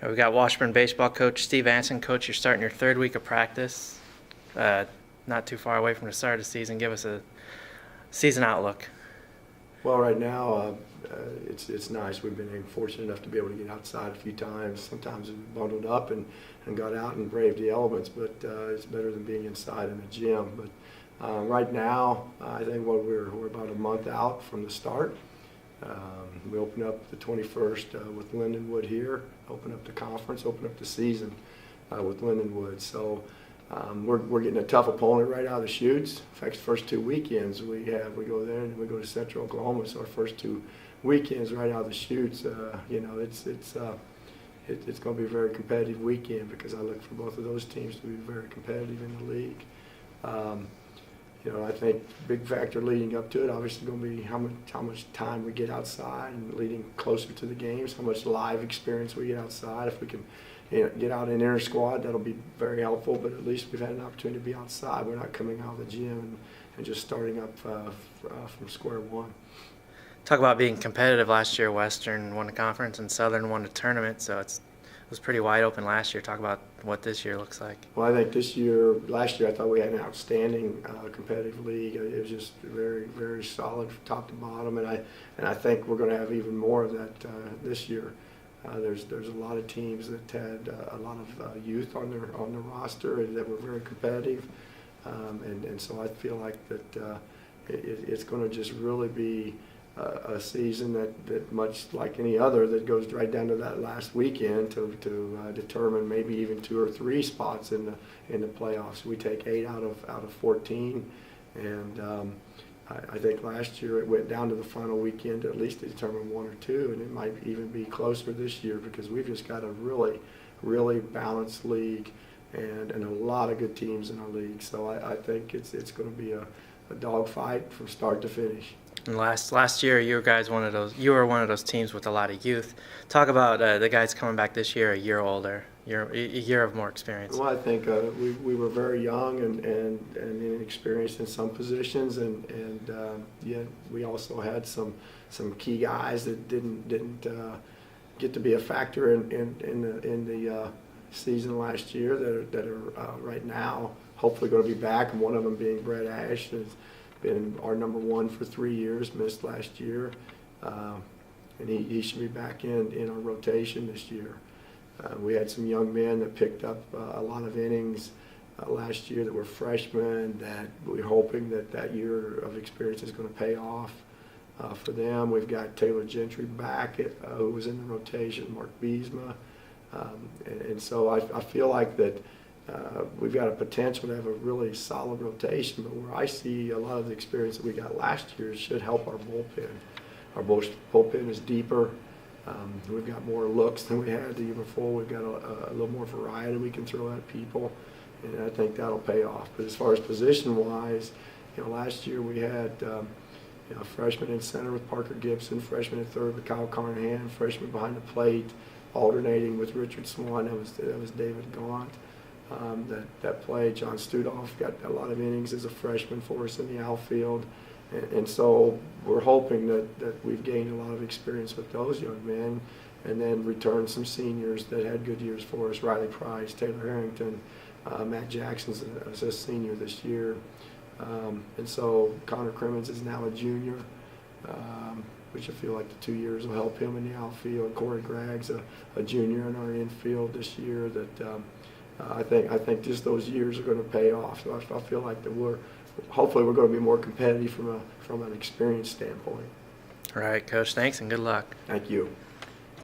We got Washburn baseball coach Steve Anson. Coach, you're starting your third week of practice. Not too far away from the start of the season. Give us a season outlook. Well, right now it's nice. We've been fortunate enough to be able to get outside a few times. Sometimes we bundled up and got out and braved the elements, but it's better than being inside in a gym. But right now, I think we're about a month out from the start. We open up the 21st with Lindenwood here, open up the conference, open up the season with Lindenwood. So we're getting a tough opponent right out of the chutes. In fact, the first 2 weekends we go there and we go to Central Oklahoma. So our first 2 weekends right out of the chutes, it's going to be a very competitive weekend because I look for both of those teams to be very competitive in the league. I think big factor leading up to it obviously going to be how much time we get outside and leading closer to the games, how much live experience we get outside. If we can get out in inter squad, that'll be very helpful, but at least we've had an opportunity to be outside. We're not coming out of the gym and just starting up from square one. Talk about being competitive. Last year, Western won the conference and Southern won the tournament, so it was pretty wide open last year. Talk about what this year looks like. Well, I think last year I thought we had an outstanding competitive league. It was just very, very solid from top to bottom, and I think we're going to have even more of that this year. There's a lot of teams that had a lot of youth on their roster and that were very competitive, and so I feel like that it's going to just really be a season that much like any other that goes right down to that last weekend to determine maybe even 2 or 3 spots in the playoffs. We take 8 out of 14, and I think last year it went down to the final weekend at least to determine 1 or 2, and it might even be closer this year because we've just got a really, really balanced league and a lot of good teams in our league. So I think it's going to be a dogfight from start to finish. And last year, you were one of those teams with a lot of youth. Talk about the guys coming back this year, a year older, a year of more experience. Well, I think we were very young and inexperienced in some positions, and yet we also had some key guys that didn't get to be a factor in the season last year that are right now hopefully going to be back. And one of them being Brett Ash has been our number 1 for 3 years, missed last year, and he should be back in our rotation this year. We had some young men that picked up a lot of innings last year that were freshmen that we're hoping that year of experience is going to pay off for them. We've got Taylor Gentry back who was in the rotation, Mark Biesma, and so I feel like that we've got a potential to have a really solid rotation, but where I see a lot of the experience that we got last year should help our bullpen. Our bullpen is deeper. We've got more looks than we had the year before. We've got a little more variety we can throw at people, and I think that'll pay off. But as far as position-wise, last year we had freshman in center with Parker Gibson, freshman in third with Kyle Carnahan, freshman behind the plate, alternating with Richard Swan. That was David Gaunt. That played. John Studolf got a lot of innings as a freshman for us in the outfield, and so we're hoping that we've gained a lot of experience with those young men, and then return some seniors that had good years for us. Riley Price, Taylor Harrington, Matt Jackson's a senior this year, and so Connor Crimmins is now a junior, which I feel like the 2 years will help him in the outfield. Corey Gragg's a junior in our infield this year that. I think just those years are going to pay off. So I feel like that hopefully we're going to be more competitive from an experience standpoint. All right, Coach. Thanks and good luck. Thank you.